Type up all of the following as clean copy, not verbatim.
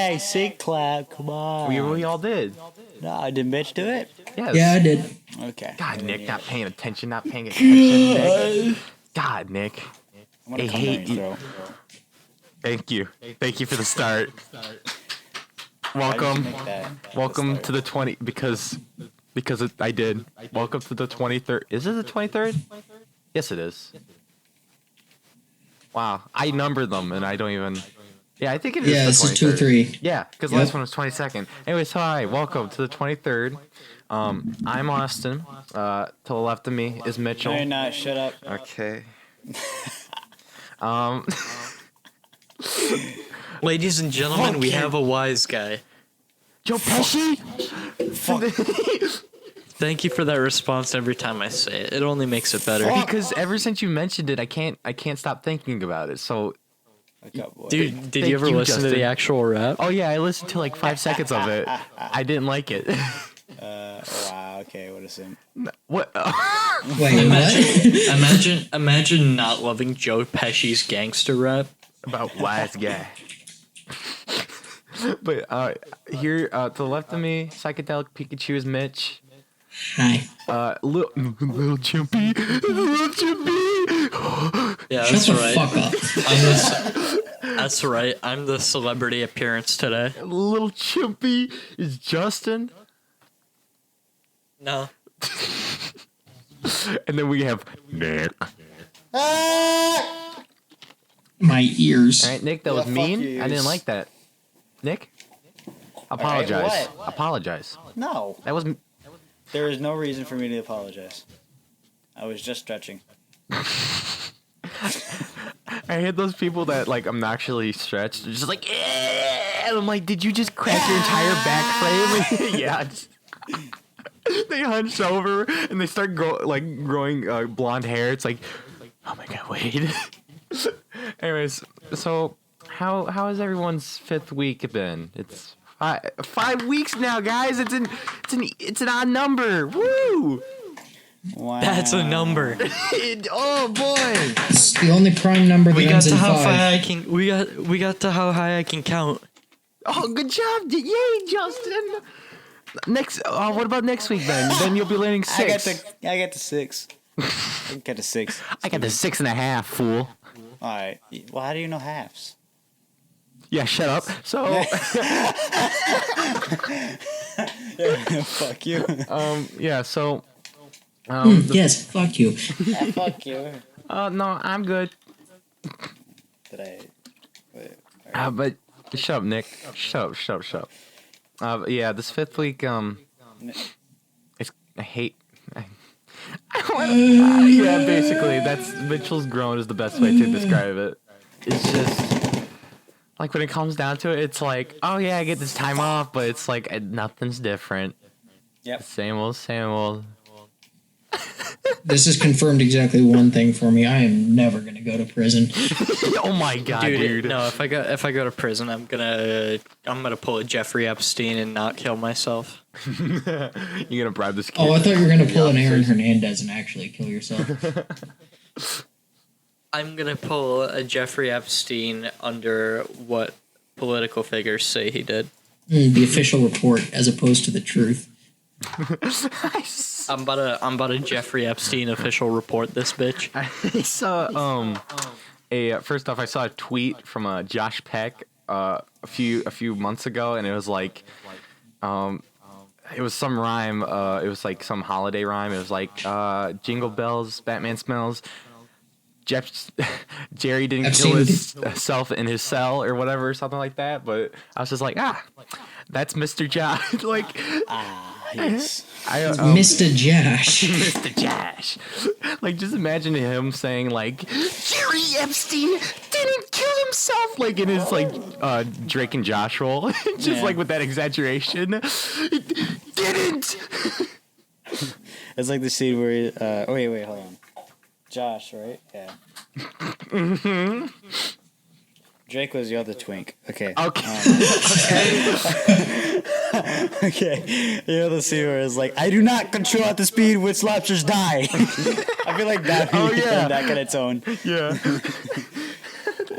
Hey, SOUNDCLOUD, come on. We all did. No, did Mitch do it? Yes. Yeah, I did. Okay. God, Nick, not paying attention, Nick. God, Nick. I'm gonna I come hate down your you. throat. Thank you. Thank you for the start. Why'd you Welcome. make that Welcome start? to the 20 because I did. Welcome to the 23rd. Is it the 23rd? Yes, it is. Wow, I numbered them and I don't even. Yeah, I think it is. Yeah, the it's a 23rd. 2-3. Yeah, because Yep. last one was 22nd. Anyways, hi, welcome to the 23rd. I'm Austin. To the left of me is Mitchell. No, you're not. Shut up. Okay. Ladies and gentlemen, we have a wise guy. Joe Pesci. Thank you for that response every time I say it. It only makes it better. Because ever since you mentioned it, I can't stop thinking about it. So, Wake up, boy. Dude, did Thank you ever you, listen to Justin. the actual rap? oh yeah, I listened to like 5 seconds of it. I didn't like it. Wow. Okay. What a sim. What? Wait, what? Imagine not loving Joe Pesci's gangster rap. About wise guy. But here to the left of me, psychedelic Pikachu is Mitch. Hi. Little Chimpy, little Chimpy. Yeah, Shut that's the right. fuck up. That's right. I'm the celebrity appearance today. Little Chimpy is Justin, No. and then we have Nick. My ears. All right, Nick, that Yeah, was fuck mean. you. I didn't like that. Nick, apologize. what? Apologize. No. That was. There is no reason for me to apologize. I was just stretching. I hate those people that like obnoxiously stretched. They're just like, "Eh," and I'm like, did you just crack your entire back frame? Yeah. They hunch over and they start growing blonde hair. It's like, oh my god, wait. Anyways, so how has everyone's fifth week been? It's 5 weeks now, guys. It's an odd number. Woo! Wow. That's a number. Oh boy. It's the only prime number that We got ends to in how 5. high I can. We got to how high I can count. Oh, good job! Yay, Justin. Next, what about next week then? Then you'll be learning 6. I got the 6. I got the 6. I got the 6.5, fool. All right. Well, how do you know halves? Yeah, shut up. So, Fuck you. yeah, so, Yes, fuck you. Fuck you. no, I'm good. Did I? Wait, But shut up, Nick. Shut up. Yeah, this fifth week, it's I hate. Yeah, basically, that's Mitchell's groan is the best way to describe it. It's just like when it comes down to it, it's like, oh yeah, I get this time off, but it's like nothing's different. Yep. Same old. This has confirmed exactly one thing for me. I am never gonna go to prison. Oh my god, dude. No, if I go to prison, I'm gonna pull a Jeffrey Epstein and not kill myself. You're gonna bribe this kid. Oh, I thought you were gonna pull an Aaron Hernandez and actually kill yourself. I'm gonna pull a Jeffrey Epstein under what political figures say he did. The official report, as opposed to the truth. I'm about to Jeffrey Epstein official report this bitch. I saw first off I saw a tweet from Josh Peck a few months ago, and it was like it was some rhyme, it was like some holiday rhyme. It was like jingle bells, Batman smells. Jerry didn't Epstein. kill himself in his cell or whatever, something like that. But I was just like, that's Mr. Josh. Like, Yes. Mr. Josh. Mr. Josh. Like, just imagine him saying, like, Jerry Epstein didn't kill himself, like, in his, like, Drake and Josh role. Just, like, with that exaggeration. Didn't! It's like the scene where he, wait, hold on. Josh, right? Yeah. Mm-hmm. Drake was the other twink. Okay. Okay. Okay. You know the scene where it's like, I do not control at the speed which lobsters die. I feel like that. Oh, yeah. That kind of tone. Yeah.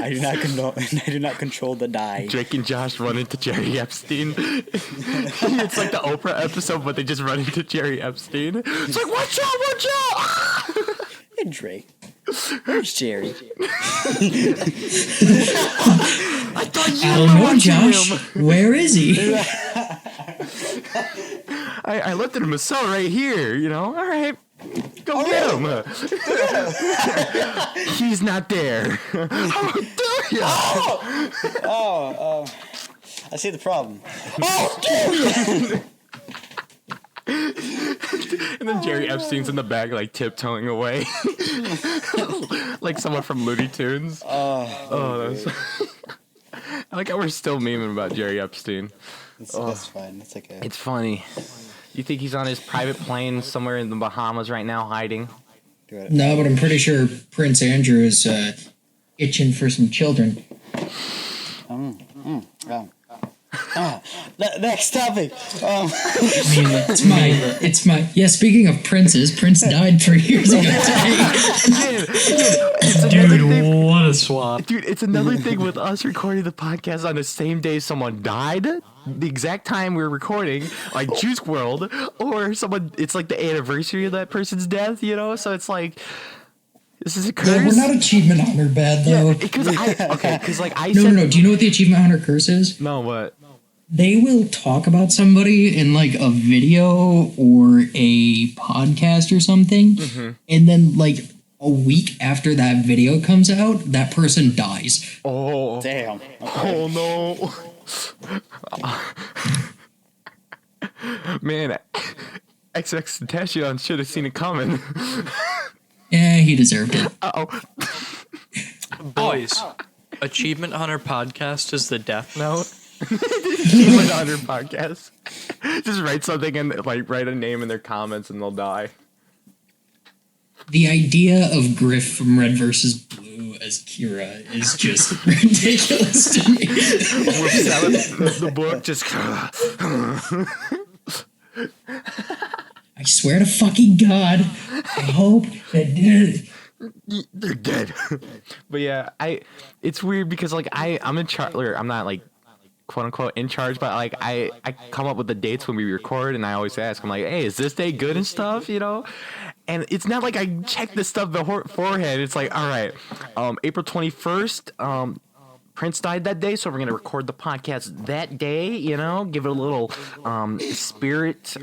I do not control. I do not control the die. Drake and Josh run into Jerry Epstein. It's like the Oprah episode, but they just run into Jerry Epstein. It's like, watch out, watch out! Hey, Drake. Where's Jerry? I thought you I were don't know, watching Josh. him. Where is he? I left him a cell right here, you know? All right. Go get him. He's not there. How dare you? I see the problem. Oh, damn! And then Jerry Epstein's in the back, like tiptoeing away, like someone from Looney Tunes. That's. I like how we're still memeing about Jerry Epstein. That's fine. It's okay. It's funny. You think he's on his private plane somewhere in the Bahamas right now, hiding? No, but I'm pretty sure Prince Andrew is itching for some children. Next topic. I mean, it's my. Yeah, speaking of princes, Prince died 3 years ago today. Dude, what a swap. Dude, it's another thing with us recording the podcast on the same day someone died, the exact time we were recording, like Juice World, or someone, it's like the anniversary of that person's death, you know? So it's like, this is a curse. Yeah, we're not achievement hunter bad though. Because like I No, said. no. Do you know what the achievement hunter curse is? No, what? They will talk about somebody in like a video or a podcast or something, and then like a week after that video comes out, that person dies. Oh. Damn. Okay. Oh, no. Man, XX Tentacion should have seen it coming. Yeah, he deserved it. Uh-oh. Boys, Achievement Hunter podcast is the Death Note. Achievement Hunter podcast. Just write something and like write a name in their comments and they'll die. The idea of Griff from Red vs. Blue as Kira is just ridiculous to me. We're selling the book just. I swear to fucking God, I hope that They're dead. But yeah, it's weird because like I'm in charge. I'm not like quote unquote in charge, but like I come up with the dates when we record, and I always ask, I'm like, hey, is this day good and stuff, you know? And it's not like I check this stuff beforehand. It's like, all right, April 21st, Prince died that day, so we're gonna record the podcast that day, you know, give it a little spirit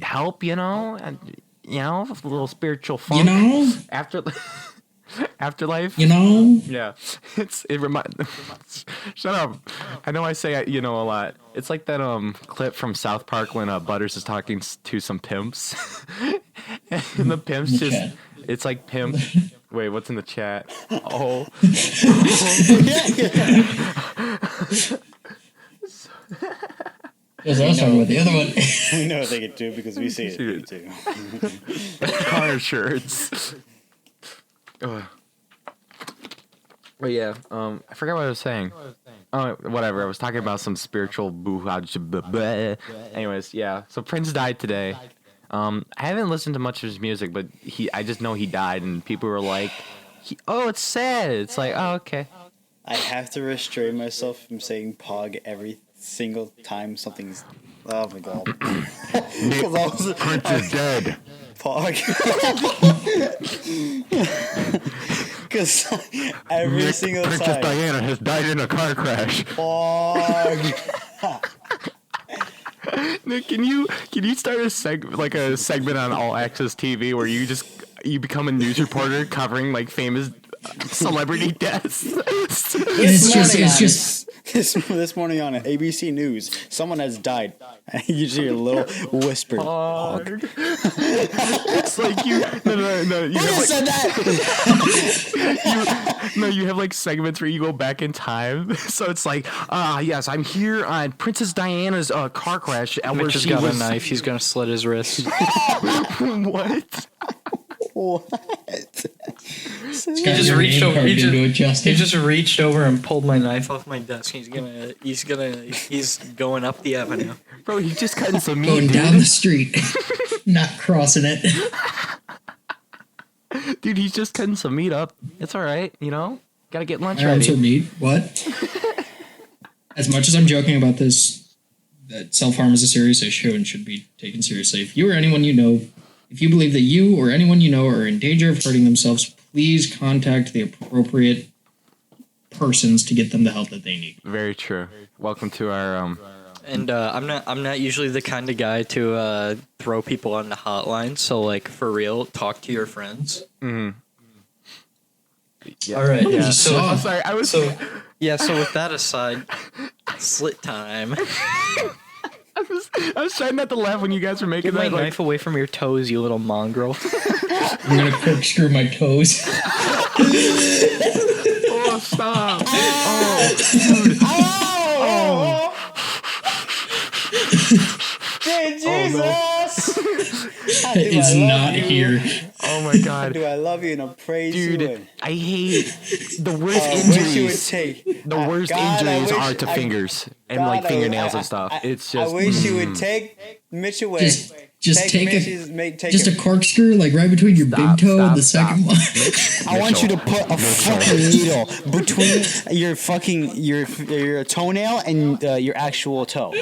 help, you know, and you know, a little spiritual funk, you know, afterlife, you know. Yeah, it reminds. Shut up! I know I say you know a lot. It's like that clip from South Park when Butters is talking to some pimps, and the pimps just. It's like pimp. Wait, what's in the chat? Oh. Yes, I was talking about the other one. We know what they could do because we see it too. Car shirts. But yeah, I forgot what I was saying. Oh, whatever. I was talking about some spiritual Anyways, yeah. So Prince died today. I haven't listened to much of his music, but I just know he died, and people were like, "Oh, it's sad." It's like, oh, okay. I have to restrain myself from saying "pog" every single time something's. Oh my God! Prince is dead. Pog. Because every single Princess time. Diana has died in a car crash. Pog. Nick, can you start a segment on All Access TV where you become a news reporter covering like famous celebrity deaths? It's just this morning on ABC News, someone has died. You just hear a little whisper. Pog. It's like you. No. You Who said that? you have like segments where you go back in time. So it's like, yes, I'm here on Princess Diana's car crash. Mitch has got a knife. He's gonna slit his wrist. What? What? He just reached over. He just reached over and pulled my knife off my desk. He's going up the avenue. Bro, he's just cutting some meat. going down the street, not crossing it. Dude, he's just cutting some meat up. It's all right, you know. Gotta get lunch My arms are ready. meat. What? As much as I'm joking about this, that self-harm is a serious issue and should be taken seriously. If you or anyone you know, if you believe that you or anyone you know are in danger of hurting themselves, please contact the appropriate persons to get them the help that they need. Very true. Welcome to our And I'm not usually the kind of guy to throw people on the hotline. So like for real, talk to your friends. Yeah. All right. Yeah. Just So saw. I'm sorry. I was. so with that aside, slit time. I was trying not to laugh when you guys were making Get my that. Like, knife away from your toes, you little mongrel. I'm gonna corkscrew my toes. oh, stop! Oh, dude. Oh. Dude, Jesus! It's not here. Oh my god. Do I love you and I praise you? Dude, I hate the worst I wish you would injuries. take. The worst God, I injuries wish- are to I- fingers and God, like I- fingernails I- and stuff. I- It's just. I wish you would take Mitch away. Just take Mitch's- take just a him. corkscrew, like right between your Stop, big toe stop, and the stop. second one. I want you to put a fucking needle between your fucking your toenail and your actual toe,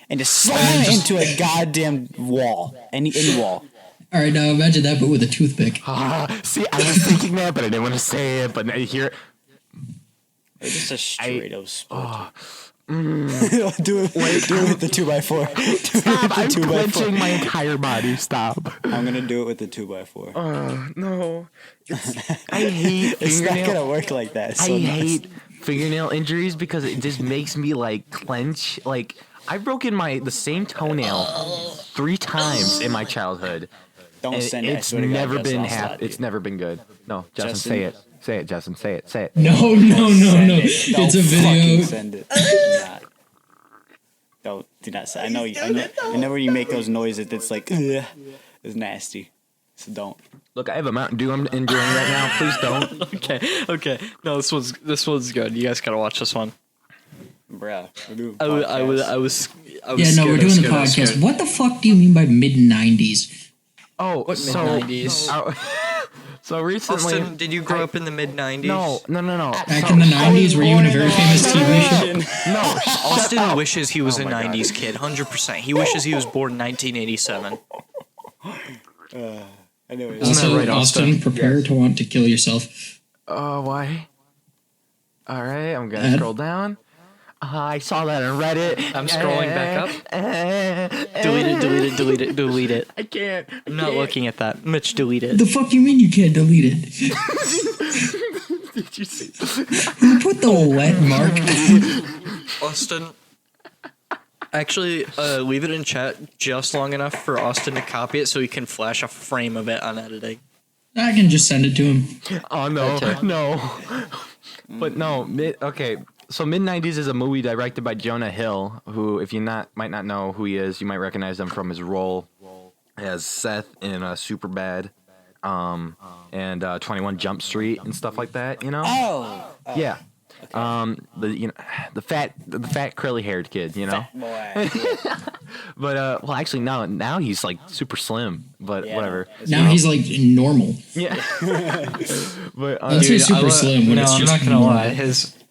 and just slam it into a goddamn wall, any wall. All right, now imagine that, but with a toothpick. See, I was thinking that, but I didn't want to say it. But now you hear it. Or just a straight up split. do it. Do it with the 2x4. Do it Stop! with I'm the 2x4. clenching my entire body. Stop. I'm gonna do it with the 2x4. No. I hate It's not fingernail. gonna work like that. It's I so nice. hate fingernail injuries because it just makes me like clench. Like I've broken the same toenail 3 times in my childhood. Don't And send it. I it's swear to God, never Justin, been I'll slap you. It's never been good. No, Justin, Justin. say it. Say it, Justin. Say it. Say it. No. Send it. It's a Don't video. fucking send it. Do not. Do not say. I know. I know when you make those noises. It's like ugh, it's nasty. So don't. Look, I have a Mountain Dew I'm enjoying right now. Please don't. Okay. No, this one's good. You guys gotta watch this one. Bruh. We're doing I was Yeah, no, we're doing the podcast. What the fuck do you mean by mid-90s? Oh, What so mid-90s? so recently. Austin, did you grow up in the mid '90s? No. Back in the 90s, were you in a very famous TV show? No. Austin wishes he was a '90s kid, 100%. He wishes he was born in 1987. I know. Also, right, Austin, prepare to want to kill yourself. Oh, why? All right, I'm gonna Ed? scroll down. I saw that on Reddit. I'm scrolling back up. Delete it. I can't. I'm not looking at that. Mitch, delete it. The fuck you mean you can't delete it? Did you see? Who put the wet mark? Austin, actually, leave it in chat just long enough for Austin to copy it so he can flash a frame of it on editing. I can just send it to him. Oh no, Okay. no. But no, okay. So mid '90s is a movie directed by Jonah Hill, who, if you might not know who he is, you might recognize him from his role as Seth in Superbad, and 21 Jump Street and stuff like that. You know? Oh. Yeah. The fat curly haired kid. You know? Boy. But well, actually now he's like super slim. But Yeah, whatever. Now he's like normal. Yeah. But Let's say super slim when no, it's I'm just not gonna normal. lie.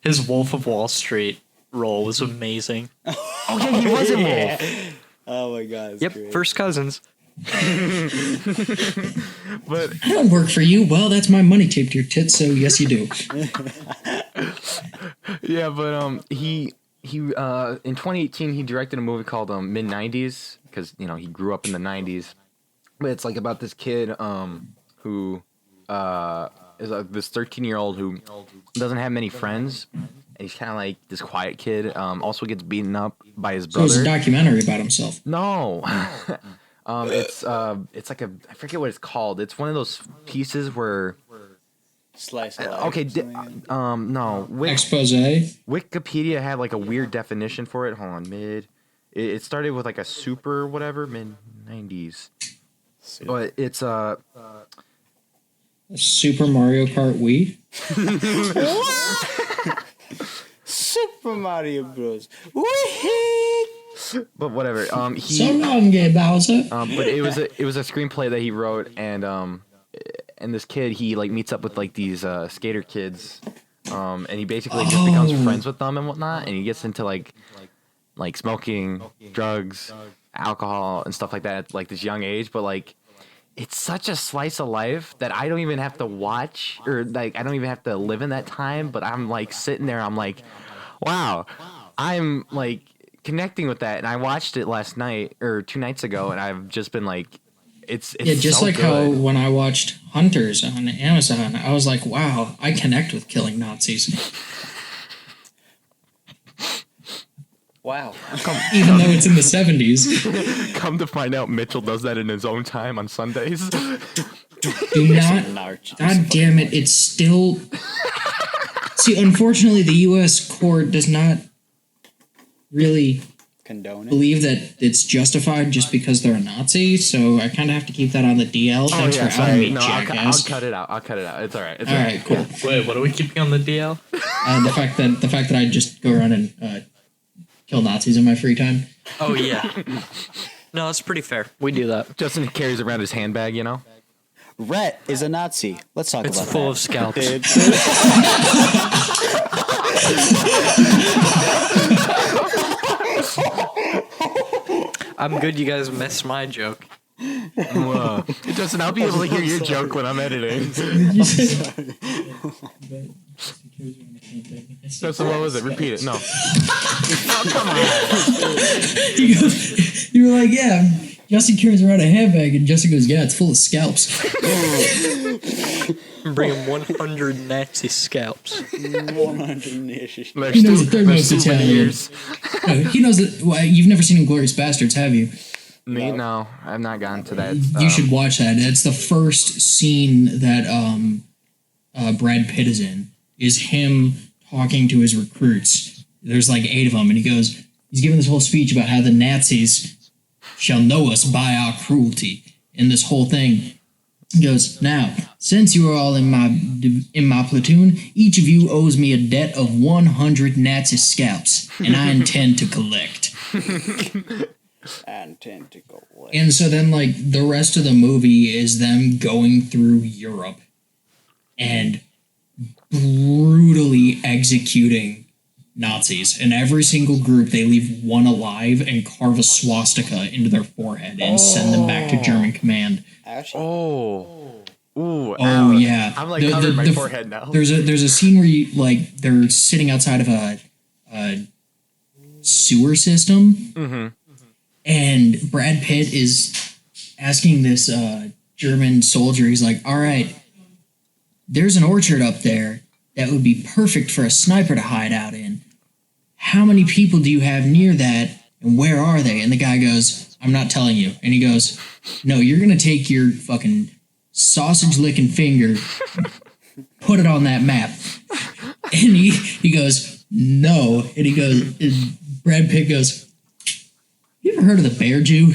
His Wolf of Wall Street role was amazing. oh yeah, he was in Wolf. Oh my God. It's Yep, great. first cousins. But I don't work for you. Well, that's my money taped to your tits, so yes, you do. yeah, but he in 2018 he directed a movie called Mid '90s because he grew up in the '90s. But it's like about this kid who is this 13-year-old who doesn't have many friends. And he's kind of like this quiet kid. Also gets beaten up by his So it's brother. a documentary about himself. No. It's like I forget what it's called. It's one of those pieces where Slice of life. okay, no. Expose. Wikipedia had like a weird definition for it. Hold on, it started with like a super whatever mid '90s, but it's Super Mario Kart Wii. Super Mario Bros. Wee-hee! but whatever. So long, Gay Bowser. But it was a screenplay that he wrote, and this kid he like meets up with like these skater kids, and he basically just becomes friends with them and whatnot, and he gets into like smoking, drugs, alcohol, and stuff like that at like this young age. But like, it's such a slice of life that I don't even have to watch, or like I don't even have to live in that time. But I'm like sitting there, I'm like, wow, I'm like connecting with that, and I watched it last night or 2 nights ago, and I've just been like, it's just so like good. how when I watched Hunters on Amazon, I was like, wow, I connect with killing Nazis. Wow. Even though it's in the 70s. Come to find out, Mitchell does that in his own time on Sundays. Do not. God damn it! It's still. See, unfortunately, the U.S. court does not really Condone it. believe that it's justified just because they're a Nazi. So I kind of have to keep that on the DL. Thanks for outing me, No, I'll jackass. cut it out. It's all right. It's All right, cool. Wait, what are we keeping on the DL? The fact that I just go around and kill Nazis in my free time. Oh yeah. No, that's pretty fair. We do that. Justin carries around his handbag, you know. Rhett is a Nazi. Let's talk It's about full that. of scalps. Dude. I'm good. You guys missed my joke. Justin, I'll be able to hear your joke when I'm editing. Justin, what was it? Repeat it. No. You were like, yeah, Justin carries around a handbag, and Justin goes, yeah, it's full of scalps. Bring him 100 Nazi scalps. 100 issues. He knows that they're most Italian. No, he knows that. Well, you've never seen Inglourious Bastards, have you? Me? No, I've not gotten to that. You should watch that. It's the first scene that Brad Pitt is in. Is him talking to his recruits. There's like 8 of them, and he's giving this whole speech about how the Nazis shall know us by our cruelty. And this whole thing, he goes, now, since you are all in my platoon, each of you owes me a debt of 100 Nazi scalps, and I intend to collect. And so then, like, the rest of the movie is them going through Europe and brutally executing Nazis. In every single group, they leave one alive and carve a swastika into their forehead and send them back to German command. Oh, yeah. I'm like covering my forehead now. There's a scene where you like they're sitting outside of a sewer system, and Brad Pitt is asking this German soldier. He's like, "All right, there's an orchard up there that would be perfect for a sniper to hide out in. How many people do you have near that, and where are they?" And the guy goes, "I'm not telling you." And he goes, "No, you're gonna take your fucking sausage licking finger, put it on that map." And he goes, "No." And he goes, and Brad Pitt goes, "You ever heard of the Bear Jew?"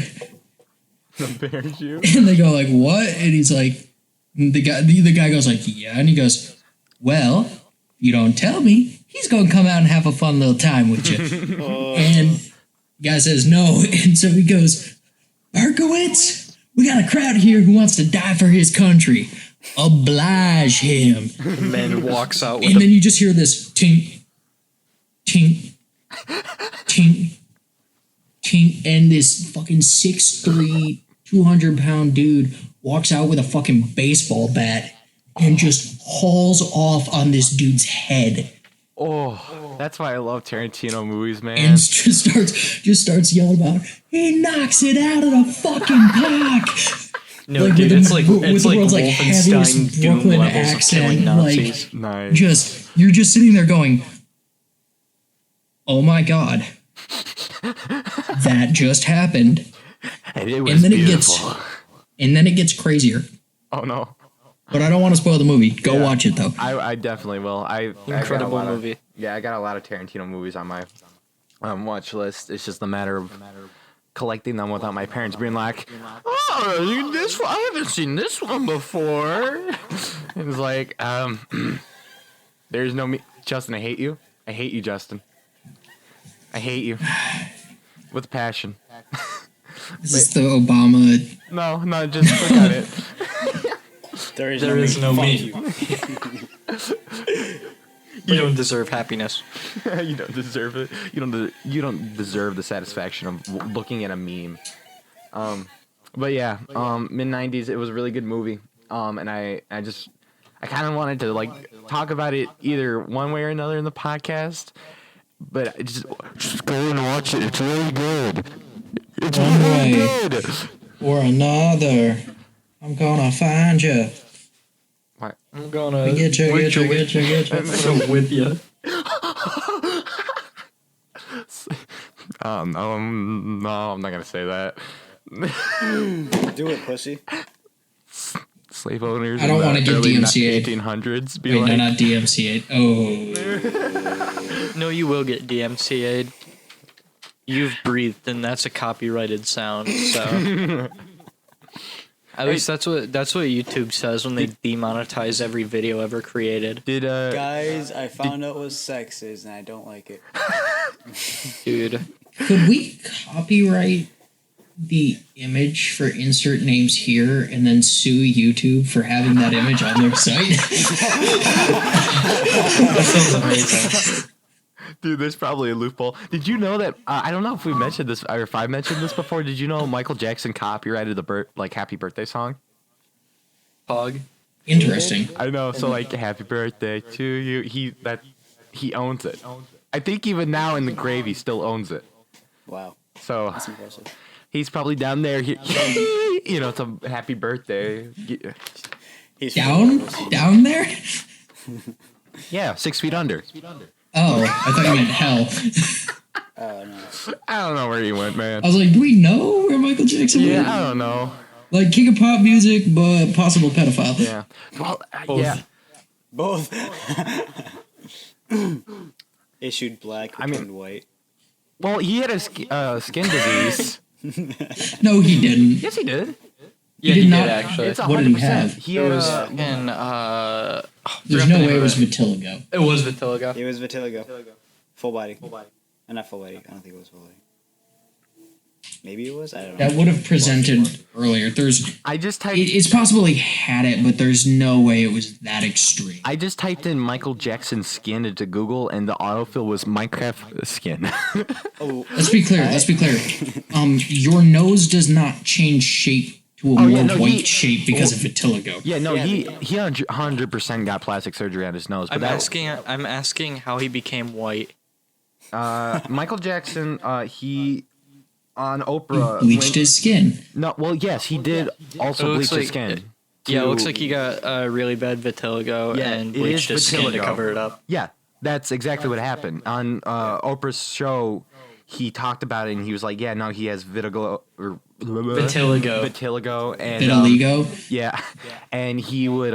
The Bear Jew? And they go like, "What?" And he's like, the guy goes like, "Yeah." And he goes, "Well, if you don't tell me, he's gonna come out and have a fun little time with you." And the guy says no. And so he goes, "Berkowitz, we got a crowd here who wants to die for his country. Oblige him." The man walks out with And then you just hear this tink, tink, tink, tink, and this fucking 6'3", 200-pound dude walks out with a fucking baseball bat and just hauls off on this dude's head. Oh, that's why I love Tarantino movies, man. And just starts yelling about, "He knocks it out of the fucking park." No, Like, dude, with it's the- like with it's the like world's, Wolfenstein heaviest Doom Brooklyn levels of killing Nazis. Nice. You're just sitting there going, "Oh my god, that just happened." And it was And then beautiful. it gets crazier. Oh no. But I don't want to spoil the movie. Go watch it though. I definitely will. I got a Incredible lot of- movie. Yeah, I got a lot of Tarantino movies on my watch list. It's just a matter of collecting them without my parents being like, "Oh, I haven't seen this one before." It's like, there's no me. Justin, I hate you. I hate you, Justin. I hate you with passion. This is the Obama. No, just forget it. There There is no me. You don't deserve happiness. You don't deserve it. You don't deserve the satisfaction of looking at a meme. But yeah, mid '90s, it was a really good movie. And I kind of wanted to like talk about it either one way or another in the podcast. But just go and watch it. It's really good. It's One really way good. or another, I'm gonna find you. What? I'm gonna Get you. I'm gonna with you. No, I'm not gonna say that. Do it, pussy. Slave owners. I don't want to get DMCA'd. 1800s. Be Wait, like, no, not DMCA. Oh, No, you will get DMCA'd. You've breathed, and that's a copyrighted sound. So, at least that's what YouTube says when they demonetize every video ever created. did Guys, I found out what sex is, and I don't like it. Dude, could we copyright the image for insert names here and then sue YouTube for having that image on their site? that sounds amazing. Dude, there's probably a loophole. Did you know that? I don't know if we mentioned this or if I mentioned this before. Did you know Michael Jackson copyrighted the "Happy Birthday" song? Pog. Interesting. I know. So like, "Happy Birthday to you." He owns it. I think even now in the grave he still owns it. Wow, So that's impressive. he's probably down there. It's a happy birthday. He's Down there? Yeah, 6 feet under. Oh, I thought you meant hell. Oh no. I don't know where he went, man. I was like, do we know where Michael Jackson went? Yeah, I don't know. Like king of pop music, but possible pedophile. Yeah. Well, Both. yeah. Both. Issued black, returned white. Well, he had a skin disease. No, he didn't. Yes, he did. Yeah, did he not- did actually. It's 100%. What did he have? He It had was a, in There's no way it was vitiligo. It was vitiligo. It was vitiligo. Full body. Not full body. I don't think it was full body. Maybe it was. I don't know. That would have presented earlier. I just typed. It's possible he had it, but there's no way it was that extreme. I just typed in Michael Jackson skin into Google, and the autofill was Minecraft skin. Oh, Let's be clear. Your nose does not change shape to a white shape because of vitiligo. Yeah, no, he 100% got plastic surgery on his nose. But I'm asking how he became white. Michael Jackson, he on Oprah Bleached his skin. No, well, yes, he did also bleach his skin. Yeah, it looks like he got really bad vitiligo and it bleached is his skin to vitiligo. cover it up. Yeah, that's exactly what happened on Oprah's show. He talked about it and he was like, "Yeah, no, he has vitiligo and Vitiligo. yeah, and he would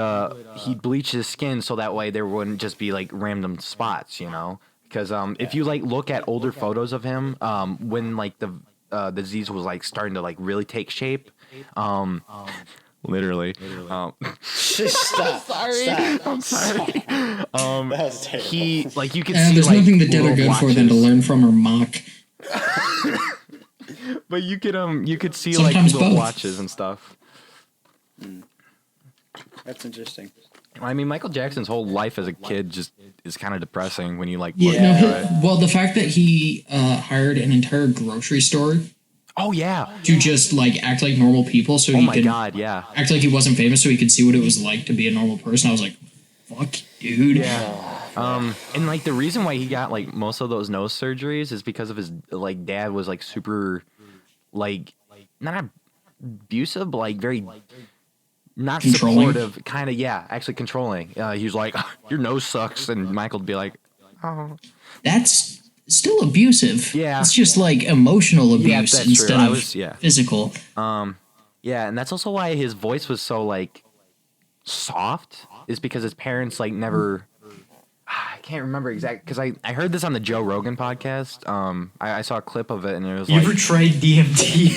he'd bleach his skin so that way there wouldn't just be like random spots, you know." Because if you like look at older photos of him, when like the disease was like starting to like really take shape, literally. stop. Stop. I'm sorry. That was terrible. He like you could And see there's like nothing the dead are little good for than to blotches. learn from or mock. But you could see Sometimes like little both. blotches and stuff. That's interesting. I mean, Michael Jackson's whole life as a kid just is kind of depressing when you like. Yeah. look No, at it. well, the fact that he hired an entire grocery store Oh yeah. to just like act like normal people, so Oh he my could god. Yeah. act like he wasn't famous, so he could see what it was like to be a normal person. I was like, "Fuck, dude." Yeah. And like the reason why he got like most of those nose surgeries is because of his like dad was like super, like not abusive, but like very not Controlling? supportive, kind of. Yeah, actually controlling. He was like, "Your nose sucks," and Michael would be like, "Oh, That's still abusive. Yeah. It's just like emotional abuse that's instead true. of physical. yeah." And that's also why his voice was so like soft, is because his parents like never. I can't remember exactly because I heard this on the Joe Rogan podcast. I saw a clip of it and it was You like, ever tried DMT?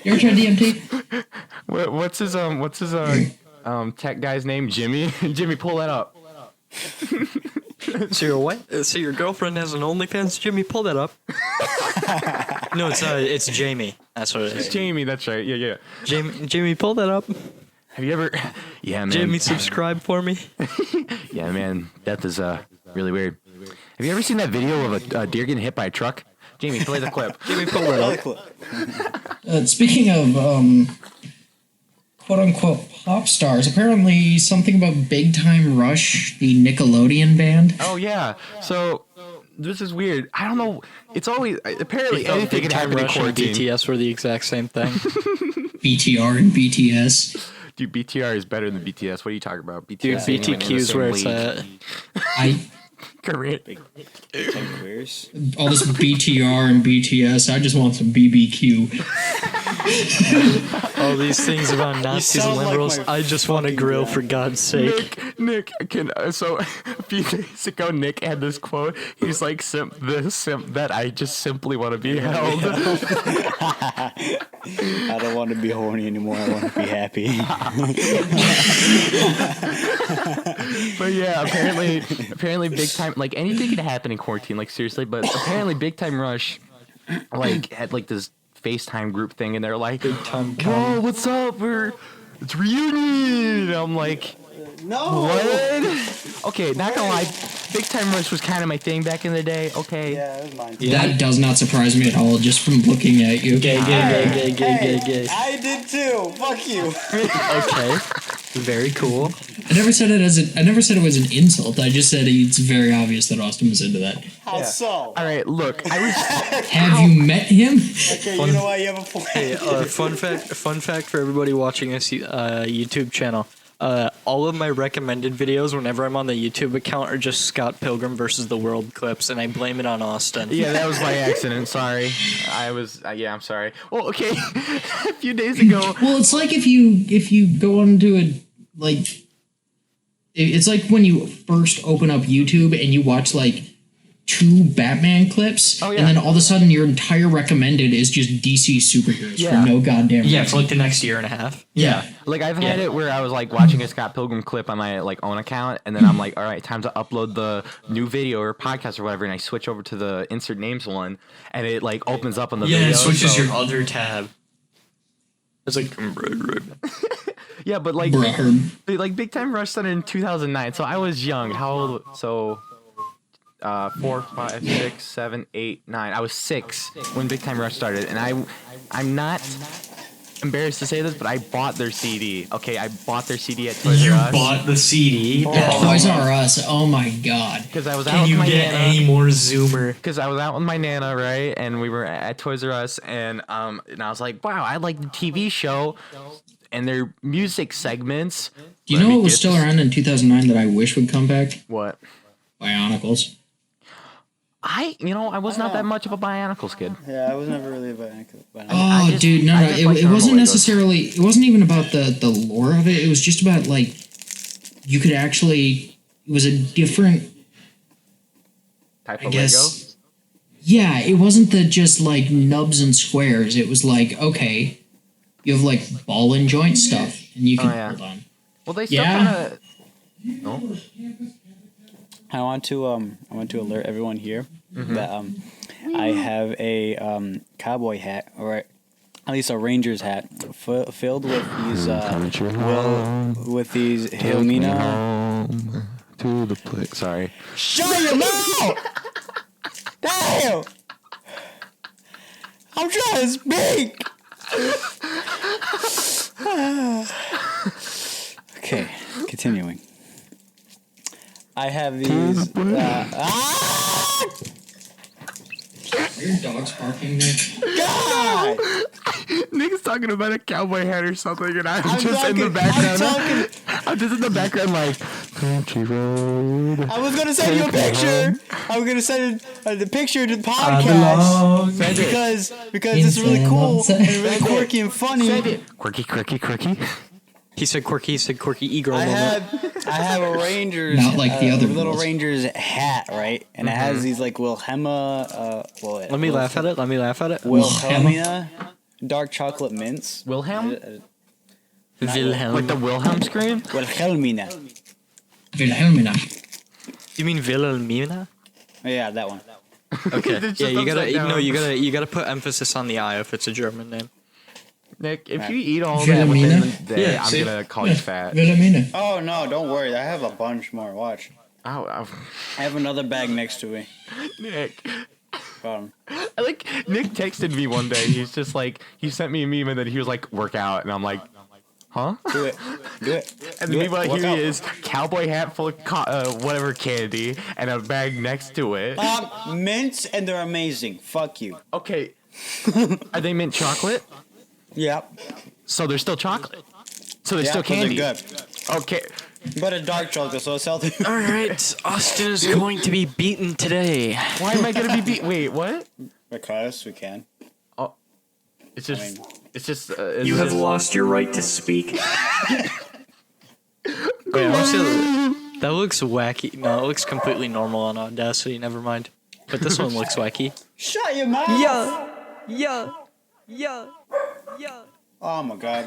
You ever tried DMT? what's his tech guy's name? Jimmy. Jimmy, pull that up. So your what? So your girlfriend has an OnlyFans? Jimmy, pull that up. No, it's Jamie. That's what it is. Jamie, that's right. Yeah. Jamie, pull that up. Have you ever? Yeah, man. Jamie, subscribe for me. Yeah, man. Death is really weird. Have you ever seen that video of a deer getting hit by a truck? Jamie, play the clip. Jamie, pull it up. Speaking of quote unquote pop stars, apparently something about Big Time Rush, the Nickelodeon band. Oh yeah. So this is weird. I don't know. It's always apparently anything Big can Time happen in Rush and quarantine. BTS were the exact same thing. BTR and BTS. Dude, BTR is better than BTS. What are you talking about? BTS Dude, ain't even in the BTQ is same where it's league. at. Korean. Queers. All this BTR and BTS. I just want some BBQ. All these things about Nazis and sound like liberals. my I just want a fucking grill dad. for God's sake. Nick, so a few days ago, Nick had this quote. He's like, simp that I just simply want to be held. I don't want to be horny anymore. I want to be happy. But yeah, apparently big time, like anything could happen in quarantine, like seriously, but apparently Big Time Rush, like, had like this FaceTime group thing, and they're like, Big time "Whoa, what's up? It's reunion." And I'm like, No. what? Okay, not gonna lie, Big Time Rush was kind of my thing back in the day. Okay. Yeah, it was mine. That does not surprise me at all, just from looking at you. Gay. I did too. Fuck you. Okay. Very cool. I never said it was an insult. I just said it's very obvious that Austin was into that. How so? All right, look, I was. Have you met him? Okay, you know why you have a point. Hey, fun fact for everybody watching this YouTube channel. All of my recommended videos, whenever I'm on the YouTube account, are just Scott Pilgrim versus the World clips, and I blame it on Austin. Yeah, that was by accident. Sorry, I was. Yeah, I'm sorry. Well, okay, a few days ago. Well, it's like if you go onto a like, it's like when you first open up YouTube and you watch like 2 Batman clips, Oh, yeah. and then all of a sudden your entire recommended is just DC superheroes Yeah. for no goddamn Yeah, reason. for like the next year and a half. Yeah. Like I've had it where I was like watching a Scott Pilgrim clip on my like own account, and then I'm like, all right, time to upload the new video or podcast or whatever, and I switch over to the insert names one, and it like opens up on the video. Yeah, it switches so- your other tab. It's like, Yeah, but like Bruh. Big Time Rush started in 2009, so I was young. How old? So 4, 5, 6, 7, 8, 9. I was 6 when Big Time Rush started, and I'm not embarrassed to say this, but I bought their CD. Okay, I bought their CD at Toys you R Us. bought the CD. Toys R Us. Oh my god. Because I was out Can with you my get nana. any more Zoomer? Because I was out with my nana, right, and we were at Toys R Us, and I was like, wow, I like the TV show and their music segments. Do you Let know me what was get still this- around in 2009 that I wish would come back? What? Bionicles. I was not that much of a Bionicles kid. Yeah, I was never really a Bionicle. Oh, just- dude, no, I no. just like It normal wasn't Legos. necessarily. It wasn't even about the lore of it. It was just about like you could actually. It was a different. Type I of guess. Lego. Yeah, it wasn't the just like nubs and squares. It was like, okay, you have like ball and joint stuff, and you can Oh, yeah. hold on. Well, they still Yeah. kind of. No. I want to alert everyone here that I have a cowboy hat, or at least a Rangers hat, filled with these Hilmina. To the play. Sorry. Shut your mouth! Damn! I'm trying to speak. Okay, continuing. I have these. Your dog's barking there. God! Nick's talking about a cowboy hat or something, and I'm just in talking- the background. I'm I'm just in the background, like country road. I was gonna send you a picture. I was gonna send the picture to the podcast because this is really cool and really quirky and funny. Quirky. He said quirky, e-girl I moment. have a Rangers, Not like the other little girls. Rangers hat, right? And it has these like Wilhelma. Let me laugh at it. Wilhelmina dark chocolate mints. Wilhelm? Wilhelm. Like the Wilhelm scream? Wilhelmina. Wilhelmina. You mean Wilhelmina? Yeah, that one. Okay. It's Yeah, just upside down. you gotta put emphasis on the I if it's a German name. Nick, if you eat all that within the day, I'm gonna call you fat. Vitamina. Oh no, don't worry. I have a bunch more. Watch. Oh, I have another bag next to me. Nick. Hold on. Nick texted me one day. He's just like, he sent me a meme and then he was like, work out. And I'm like, huh? Do it. And the meanwhile, here he is, cowboy hat full of whatever candy and a bag next to it. Mints, and they're amazing. Fuck you. Okay. Are they mint chocolate? Yep. So they're still chocolate. So they're still but candy. they're good. Okay. But a dark chocolate, so it's healthy. All right, Austin is going to be beaten today. Why am I gonna be beat? Wait, what? Because we can. Oh, it's just. You have lost your right to speak. Wait, that looks wacky. No, it looks completely normal on Audacity. Never mind. But this one looks wacky. Shut your mouth. Yeah. Oh my god.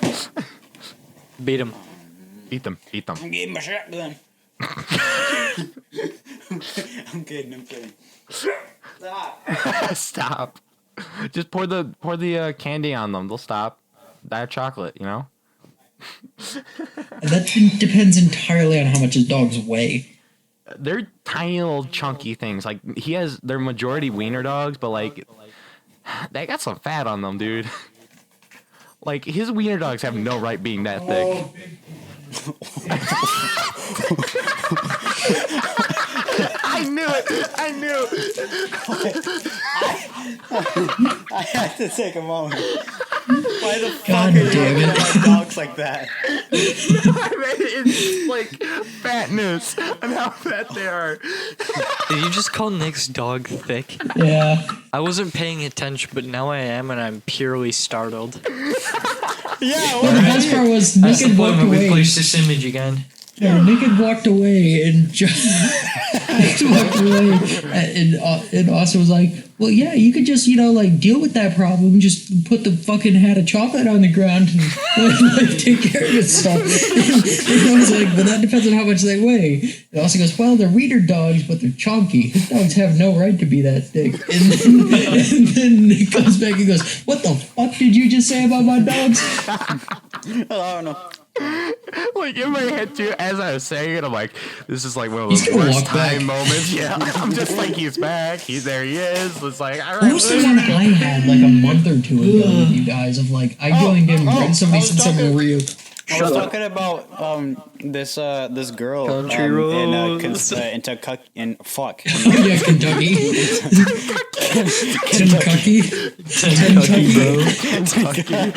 Beat him. Beat them. I'm getting my shotgun. I'm kidding. Stop. Stop. Just pour the candy on them. They'll stop. Diet chocolate, you know. That depends entirely on how much his dogs weigh. They're tiny little chunky things. Like they're majority wiener dogs, but like they got some fat on them, dude. Like his wiener dogs have no right being that thick. I knew it. I had to take a moment. Why the fuck God are you damn looking it. at my dogs like that? It's like fatness and how fat they are. Did you just call Nick's dog thick? Yeah. I wasn't paying attention, but now I am, and I'm purely startled. Yeah, Well, the best part was Nick had walked We away. placed this image again. Yeah, Nick had walked away and just walked away, and Austin was like, "Well, yeah, you could just like deal with that problem. Just put the fucking hat of chocolate on the ground and like take care of itself." And I was like, "But that depends on how much they weigh." And Austin goes, "Well, they're wiener dogs, but they're chunky. His dogs have no right to be that thick." And then Nick comes back and goes, "What the fuck did you just say about my dogs?" I don't know. Like in my head too, as I was saying it, I'm like, this is like one of He's those gonna worst walk back. time moments. Yeah, I'm just like, he's back. There he is. It's like, all What was the right. one I had like a month or two ago with you guys of like I joined in and somebody said something real. I was talking about this girl Country in roads. in fuck. Yeah, Kentucky. Kentucky. Kentucky, bro.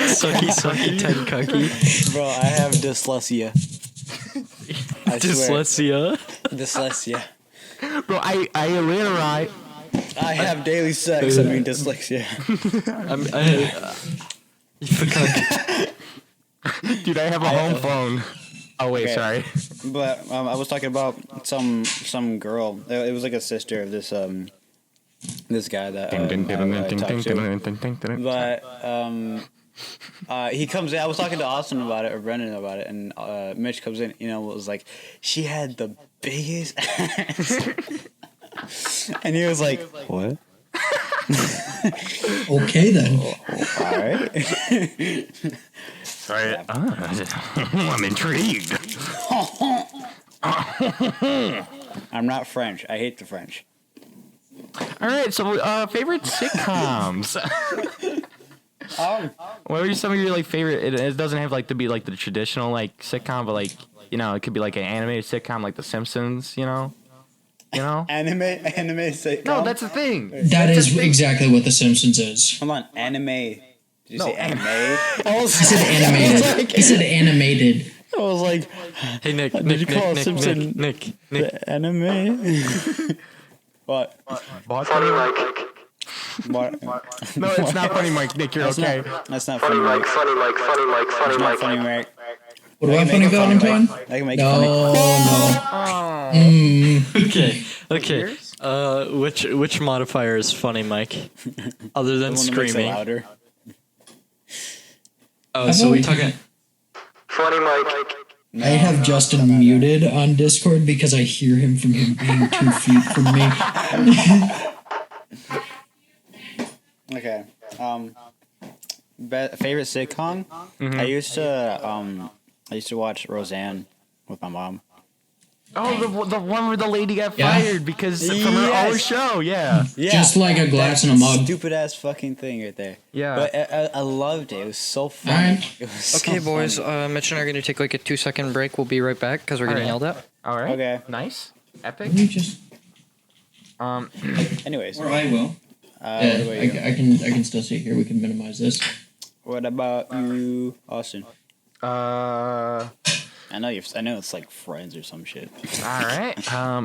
Sucky, Kentucky. Bro, I have dyslexia. I swear. Dyslexia. Bro, I literally. I have daily sex. I mean dyslexia. Dude, I have a home phone. Oh wait, Okay. sorry. But I was talking about some girl. It was like a sister of this this guy that I talked to. But he comes in. I was talking to Austin about it or Brendan about it, and Mitch comes in. Was like, she had the biggest ass, and he was like, what? Okay then. All right. Sorry. I'm intrigued. I'm not French. I hate the French. All right, so favorite sitcoms. What are some of your like favorite? It doesn't have like to be like the traditional like sitcom, but like it could be like an animated sitcom like The Simpsons. You know. Anime sitcom. No, that's the thing. That is exactly what The Simpsons is. Come on, anime. Did you say anime? He said animated. He said animated. I was like, Hey, Nick, did you call Simpson Nick. the anime? What? Funny Mike. What? No, it's not funny, Mike. Nick, you're okay. That's not Funny funny, Mike. Mike. Funny Mike. Funny Mike. Funny It's not Mike. funny, Mike. What do I Make funny it funny, Valentine? Mike. I can make it funny. No. Okay. Which modifier is funny, Mike? Other than The one that makes it screaming. louder. Oh, so we talking. Funny Mike. I have Justin muted on Discord because I hear him from him being 2 feet from me. Okay. Favorite sitcom? Mm-hmm. I used to watch Roseanne with my mom. Oh, the one where the lady got Yeah. fired because from her own Yes. show. Yeah. Yeah, Just like a glass and a mug. Stupid ass fucking thing right there. Yeah. But I loved it. It was so funny. Alright. It was so Okay, boys. funny. Mitch and I are gonna take like a 2-second break. We'll be right back because we're getting Alright. yelled at. All right. Okay. Nice. Epic. Let me just. Anyways, Or I will. what about you? I can still sit here. We can minimize this. What about you, Austin? All I know it's like Friends or some shit. right. All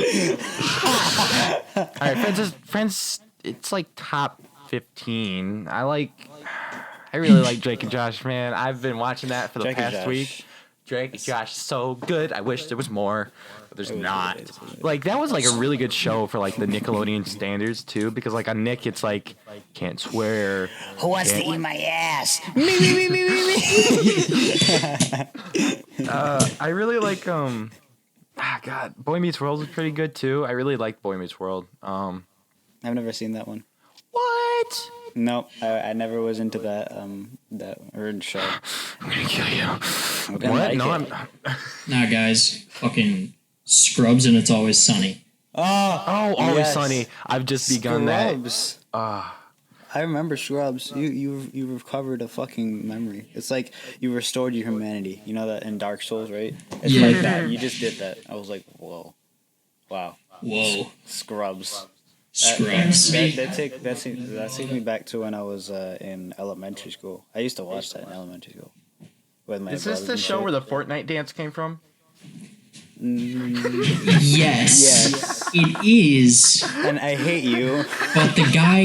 right. Friends. It's like top 15. I really like Drake and Josh, man. I've been watching that for the Drake and past Josh. week. Drake and Josh, so good. I wish there was more, but there's It was not. really good, it was really Like that was like a really good show for like the Nickelodeon standards too, because like on Nick it's like can't swear. Who wants to eat my ass? I really like God, Boy Meets World was pretty good too. I really like Boy Meets World. I've never seen that one. What? No, I never was into that show. I'm gonna kill you. I didn't What? like No, it. Nah, guys. Fucking Scrubs and It's Always Sunny. Oh, Always yes. Sunny. I've just begun that. Scrubs. I remember Scrubs. You recovered a fucking memory. It's like you restored your humanity. You know that in Dark Souls, right? It's Yeah. like that. You just did that. I was like, whoa, wow, Whoa. Scrubs. Scrubs. That takes me back to when I was in elementary school. I used to watch that in elementary school with my Is this brothers the and show shit. where the Fortnite dance came from? Yes. Yes. It is. And I hate you. But the guy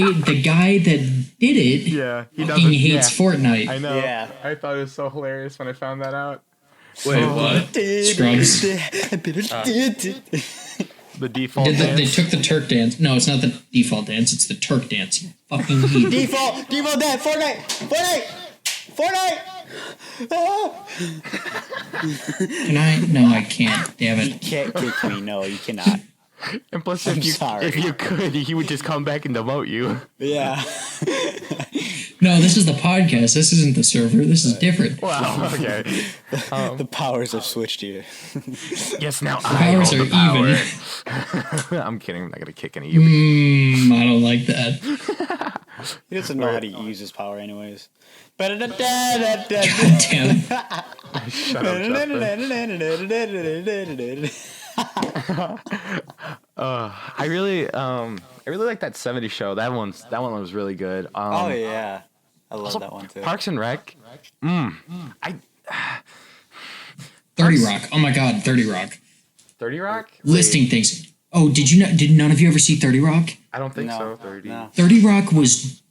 that did it Yeah, he fucking hates Fortnite. I know. Yeah. I thought it was so hilarious when I found that out. Wait, what? Scrubs. The default They dance. took the Turk dance. No, it's not the default dance. It's the Turk dance. Fucking heathen. Default that Fortnite. Ah. Can I? No, I can't. Damn You it. can't kick me. No, you cannot. And plus, I'm if sorry. you could, he would just come back and demote you. Yeah. No, this is the podcast. This isn't the server. This is different. Wow. Okay. The powers have switched here. Yes, now I Powers hold are the power. even. I'm kidding. I'm not gonna kick any of you. I don't like that. He doesn't know how to use his power, anyways. God damn it. Shut up, Justin. I really like that '70s show. That one was really good. Oh yeah, I love that one too. Parks and Rec. 30 Rock. Oh my God, 30 Rock. 30 Rock. Listing things. Oh, did none of you ever see 30 Rock? I don't think No, so. 30. no. 30 Rock was,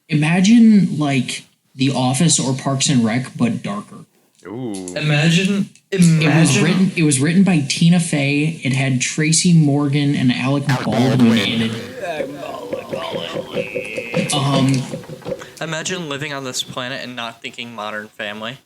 imagine like The Office or Parks and Rec, but darker. Ooh. Imagine. It was written by Tina Fey. It had Tracy Morgan and Alec Baldwin in it. Imagine living on this planet and not thinking Modern Family.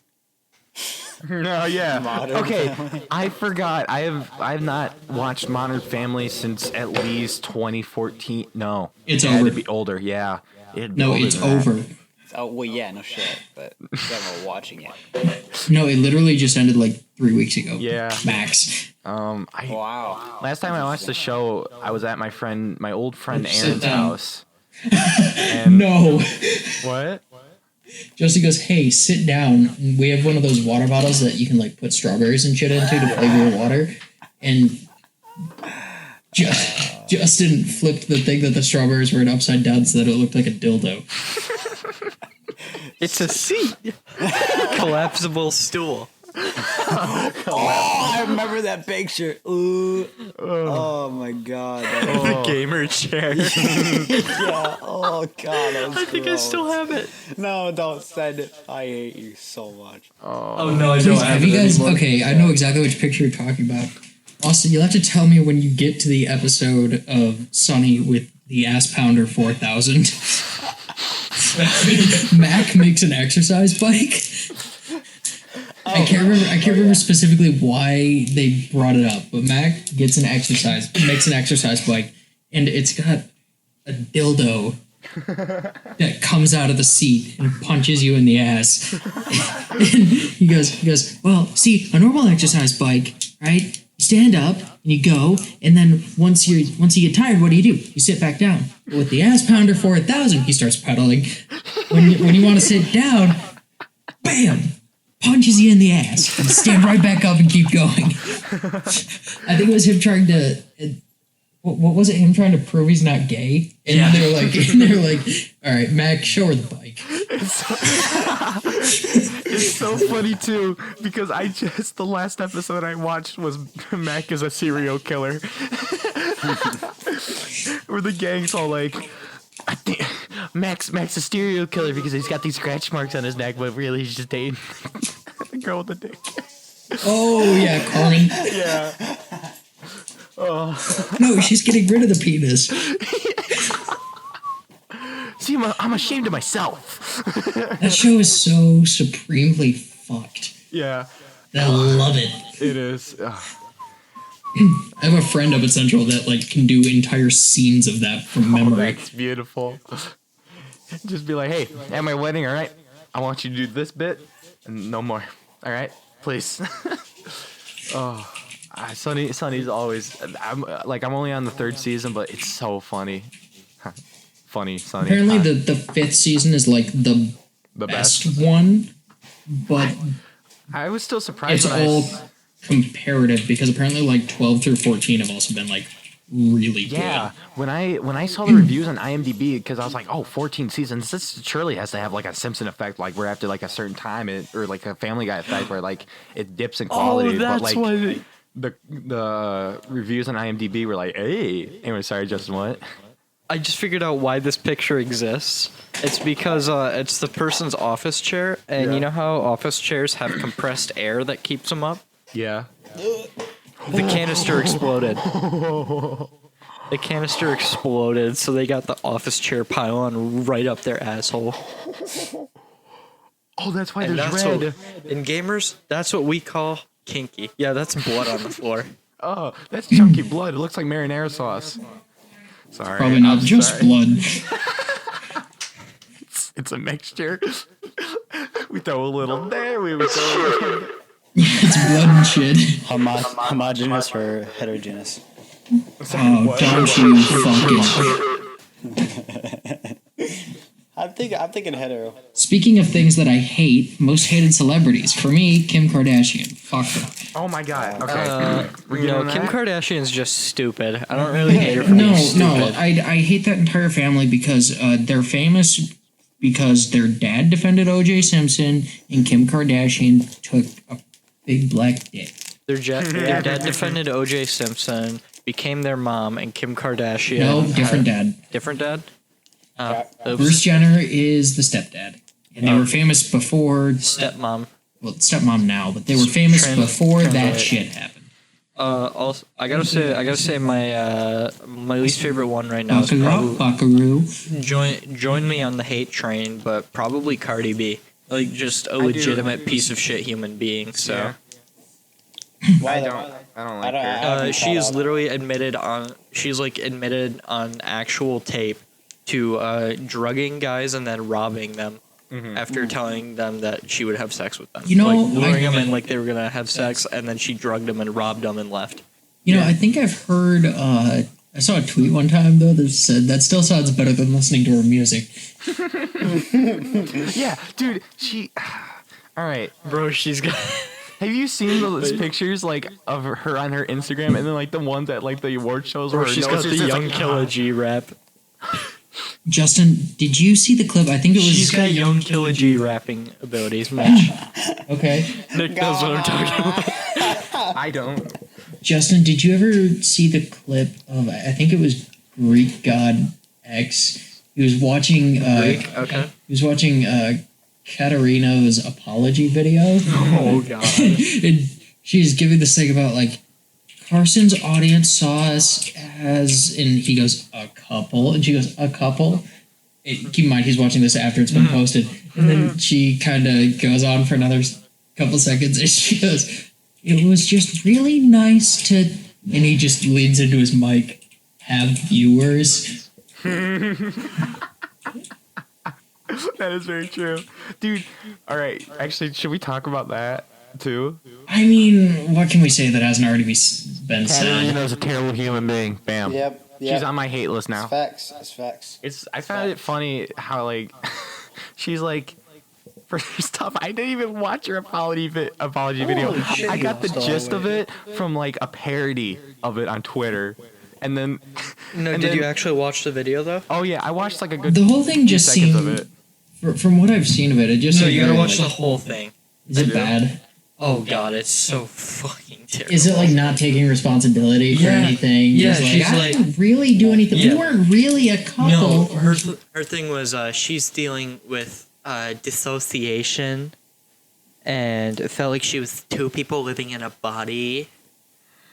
No, yeah. Modern Okay, I forgot. I have not watched Modern Family since at least 2014. No, It's it had over. to be older. Yeah. It had to be No, older it's than that. over. Oh well, yeah, no shit. But I'm watching it. No, it literally just ended like 3 weeks ago. Yeah. Max. Wow. Last time I watched the show, I was at my old friend Sit Aaron's down. house. And No. what? Josie goes, hey, sit down. And we have one of those water bottles that you can like put strawberries and shit into to flavor your water. And Justin flipped the thing that the strawberries were in upside down so that it looked like a dildo. It's a seat. Collapsible stool. Oh, I remember that picture. Ooh. Oh my god. The gamer chair. Yeah. Oh god. That was I think I still have it. No, don't send it. I hate you so much. Oh no, I Please, have you guys? Okay, I know exactly which picture you're talking about. Austin, you'll have to tell me when you get to the episode of Sunny with the Ass Pounder 4000. Mac makes an exercise bike. I can't remember specifically why they brought it up, but Mac makes an exercise bike, and it's got a dildo that comes out of the seat and punches you in the ass. And he goes, well, see, a normal exercise bike, right? You stand up and you go, and then once you get tired, what do? You sit back down. But with the ass pounder 4000, he starts pedaling. When you want to sit down, bam, punches you in the ass. And stand right back up and keep going. I think it was him trying to. What was it? Him trying to prove he's not gay? And they're like, all right, Mac, show her the bike. It's so funny too because the last episode I watched was Mac is a serial killer, where the gang's all like, I think Mac's a serial killer because he's got these scratch marks on his neck, but really he's just dating the girl with the dick. Oh yeah, Carmen. Yeah. Oh. No, she's getting rid of the penis. See, I'm ashamed of myself. That show is so supremely fucked. Yeah. I love it. It is. Ugh. I have a friend up at Central that can do entire scenes of that from memory. That's beautiful. Just be like, hey, at my wedding, all right? I want you to do this bit and no more. All right? Please. Oh. Sonny's always. I'm only on the 3rd season, but it's so funny. Funny, Sonny. Apparently, the 5th season is the best one, but I was still surprised. It's all comparative because apparently 12 through 14 have also been really good. Yeah, when I saw the reviews on IMDb, because I was like, oh, 14 seasons, this surely has to have a Simpson effect, where after a certain time, or a Family Guy effect, where it dips in quality. Oh, that's why. The reviews on IMDb were like, hey. Anyway, sorry, Justin, what? I just figured out why this picture exists. It's because it's the person's office chair, and you know how office chairs have compressed air that keeps them up? Yeah. The canister exploded. The canister exploded, so they got the office chair pylon right up their asshole. Oh, that's why And there's that's red. in gamers, that's what we call kinky. Yeah, that's blood on the floor. Oh, that's chunky blood. It looks like marinara sauce. Sorry. Probably not I'm just sorry. blood. It's a mixture. We throw a little there. We would throw. It's blood and shit. Homogeneous or heterogeneous? Oh, don't you fucking. I'm thinking hetero. Speaking of things that I hate, most hated celebrities. For me, Kim Kardashian. Fuck her. Oh my god. Okay. We're No, getting Kim that? Kardashian's just stupid. I don't really hate her for No, being stupid. I hate that entire family because they're famous because their dad defended O.J. Simpson and Kim Kardashian took a big black dick. Their dad defended O.J. Simpson, became their mom, and Kim Kardashian. No, different dad. Different dad? Oops. Bruce Jenner is the stepdad. And they were famous before... Stepmom. Well, stepmom now, but they were famous before that translate. shit happened. Also, I gotta say, my least favorite one right now is Buckaroo. join me on the hate train, but probably Cardi B. Just a legitimate piece of shit human being. So. Yeah. I don't like her. She is literally admitted on actual tape to drugging guys and then robbing them after telling them that she would have sex with them. Luring them in they were gonna have sex, and then she drugged them and robbed them and left. I think I've heard. I saw a tweet one time though that said that still sounds better than listening to her music. Yeah, dude. She. All right, Bro, she's got. have you seen those pictures of her on her Instagram, and then the ones at the award shows where She's got the Young Killer G rap. Justin, did you see the clip? I think it was. She's got Young Killer G rapping abilities, Mitch. Okay. Nick knows what I'm talking about. I don't. Justin, did you ever see the clip of? I think it was Greek God X. He was watching. Okay. He was watching Katerina's apology video. Oh god. And she's giving this thing about Carson's audience saw us as, and he goes, a couple, and she goes, a couple. Keep in mind, he's watching this after it's been posted, and then she kind of goes on for another couple seconds, and she goes, it was just really nice to, and he just leans into his mic, have viewers. That is very true, dude. All right, actually, should we talk about that too? I mean, what can we say that hasn't already been said? Katerina's a terrible human being. Bam. Yep. She's on my hate list now. It's facts. It's facts. I found it funny how like she's like. First off, I didn't even watch her apology video. shit, I got the you gist of it. it from like a parody of it on Twitter, and then. No, and did then- you actually watch the video though? Oh yeah, I watched like a good. The whole thing just seconds seemed, of it. from what I've seen of it, it just No, seemed you gotta very, watch like, the whole thing. Is it bad? Oh god, it's so fucking terrible. Is it like not taking responsibility for Yeah. anything? Yeah, Just like, she's I like- didn't really do anything. Yeah. We weren't really a couple. No, her thing was she's dealing with dissociation, and it felt like she was two people living in a body.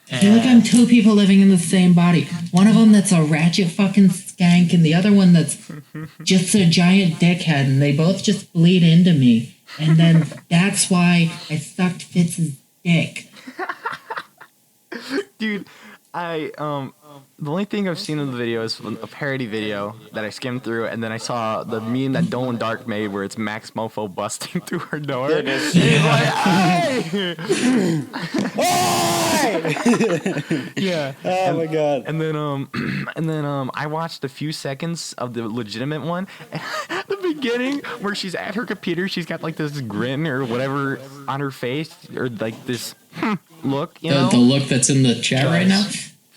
I feel like I'm two people living in the same body. One of them that's a ratchet fucking skank, and the other one that's just a giant dickhead, and they both just bleed into me. And then that's why I sucked Fitz's dick. Dude, the only thing I've seen in the video is a parody video that I skimmed through, and then I saw the meme that Dolan Dark made where it's Max Mofo busting through her door. It is. He's like, "Hey!" Yeah. Oh my god. And then I watched a few seconds of the legitimate one. At the beginning, where she's at her computer, she's got like this grin or whatever on her face, or like this look, you know? The look that's in the chat right now.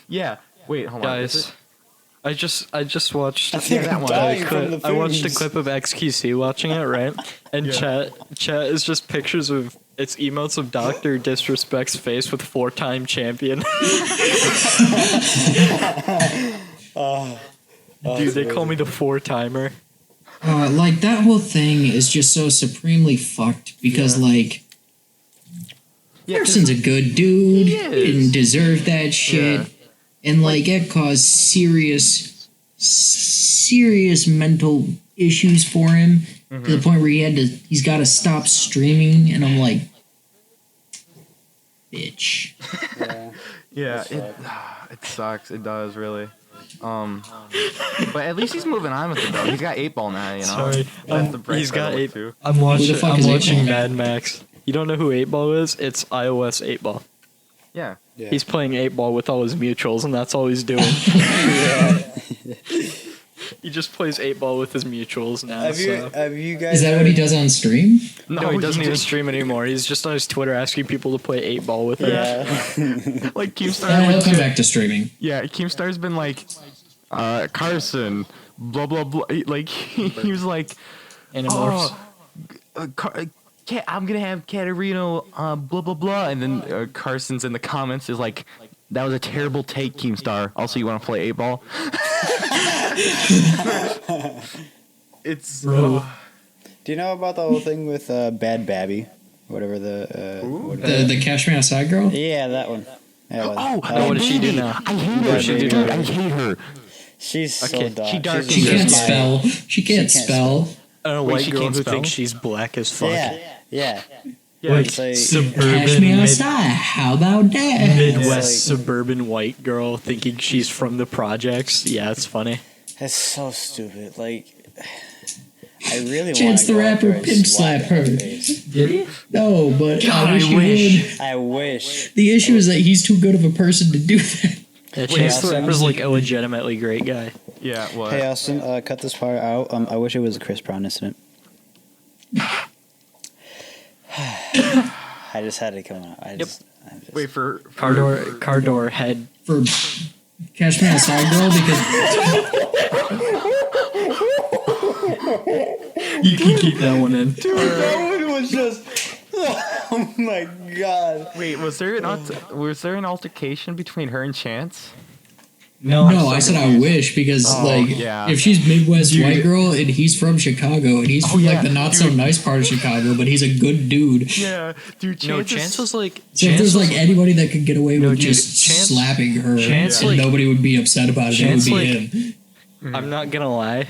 Yeah. Wait, hold on. Is Guys, it? I just watched. Yeah, that one. Dying from the I watched a foods. clip of XQC watching it, right? And chat is just pictures of it's emotes of Dr. Disrespect's face with 4-time champion. Dude, they call me the 4-timer. Like that whole thing is just so supremely fucked because like Harrison's a good dude, He is. didn't deserve that shit, Yeah. and like it caused serious mental issues for him to the point where he's got to stop streaming, and I'm like, bitch. Yeah. Yeah, it sucks. It does really. But at least he's moving on with it though. He's got 8 Ball now, you know. Sorry, That's the bright he's side got of it, 8. too. I'm watching. fuck I'm is 8 watching Ball? Mad Max. You don't know who 8 Ball is? It's iOS 8 Ball. Yeah. Yeah. He's playing 8 Ball with all his mutuals, and that's all he's doing. He just plays 8 Ball with his mutuals now. Have you guys? Is that what he does on stream? No, he doesn't even stream anymore. He's just on his Twitter asking people to play 8 Ball with him. Yeah. Like Keemstar. He'll come back to streaming. Yeah, Keemstar's been like, Carson, blah blah blah. Like he was like, Animorphs. I'm gonna have Katerina, blah blah blah, and then Carson's in the comments is like, that was a terrible take, Keemstar. Also, you want to play 8 Ball? It's. Do you know about the whole thing with Bad Babby? Whatever the. The Cash Me Outside girl? Yeah, that one. Yeah, Oh, what does she do now? I hate her. What she do? Dude, I hate her. she's so Okay, dumb. she dark- She Yeah. can't spell. She can't spell. A Wait, white she girl can't who spell? thinks she's black as fuck. Yeah. Yeah, It's like, Cash Me Suburban, Outside. How about that? Midwest like- suburban white girl thinking she's from the projects. Yeah, it's funny. it's so stupid. Like, I really want Chance the Rapper pimp slap her. No, but God, I wish I he wish. would. I wish. The issue is that he's too good of a person to do that. Yeah, Chance the Austin? Rapper's like a legitimately great guy. Yeah, what? Hey Austin, cut this part out. I wish it was a Chris Brown incident. I just had to come out. I just Wait for Car door head. For Cash Me Outside girl because You can keep that one in. that one was just. Oh my god. Wait, was there an altercation between her and Chance? no, I said I wish because yeah. if she's Midwest white girl and he's from Chicago and he's from yeah, like the not so nice part of Chicago, but he's a good dude. Yeah, dude. No, Chance was like. So if there's like anybody that could get away with dude, just Chance- slapping her Chance, and like- nobody would be upset about it, it would Chance, be like- him. I'm not gonna lie.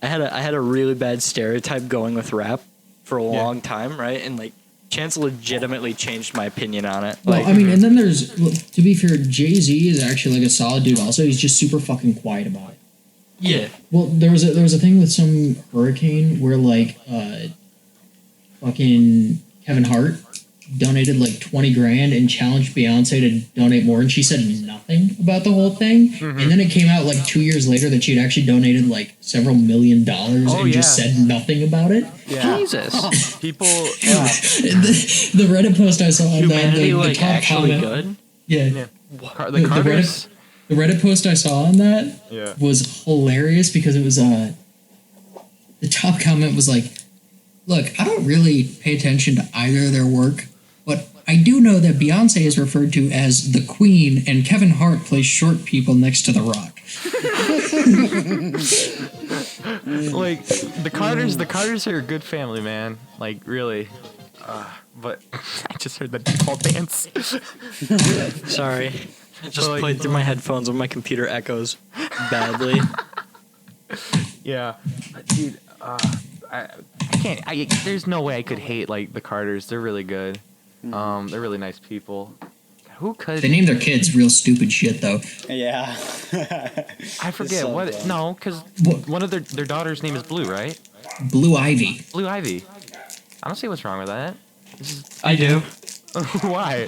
I had a really bad stereotype going with rap for a long time, right? And like Chance legitimately changed my opinion on it. Well, Like, I mean, and then there's, to be fair, Jay-Z is actually like a solid dude also. He's just super fucking quiet about it. Yeah. Well, there was a thing with some hurricane where like fucking Kevin Hart donated like 20 grand and challenged Beyonce to donate more, and she said nothing about the whole thing. Mm-hmm. And then it came out like 2 years later that she had actually donated like several $1 million and just said nothing about it. Yeah. Jesus. People. The Reddit post I saw on that, Humanity the like top actually comment, good. yeah, The Carters. the Reddit post I saw on that Yeah. was hilarious because it was the top comment was like, "Look, I don't really pay attention to either of their work, but I do know that Beyonce is referred to as the Queen, and Kevin Hart plays short people next to The Rock." Like the Carters are a good family, man. Like really. But I just heard the default dance. Sorry. I just Like- played through my headphones and my computer echoes badly. Yeah, dude. I can't. There's no way I could hate like the Carters. They're really good. They're really nice people. Who could? They named their kids real stupid shit though. Yeah. I forget so what. dumb. No, because What? one of their daughter's name is Blue, right? Blue Ivy. Blue Ivy. I don't see what's wrong with that. I do. Why?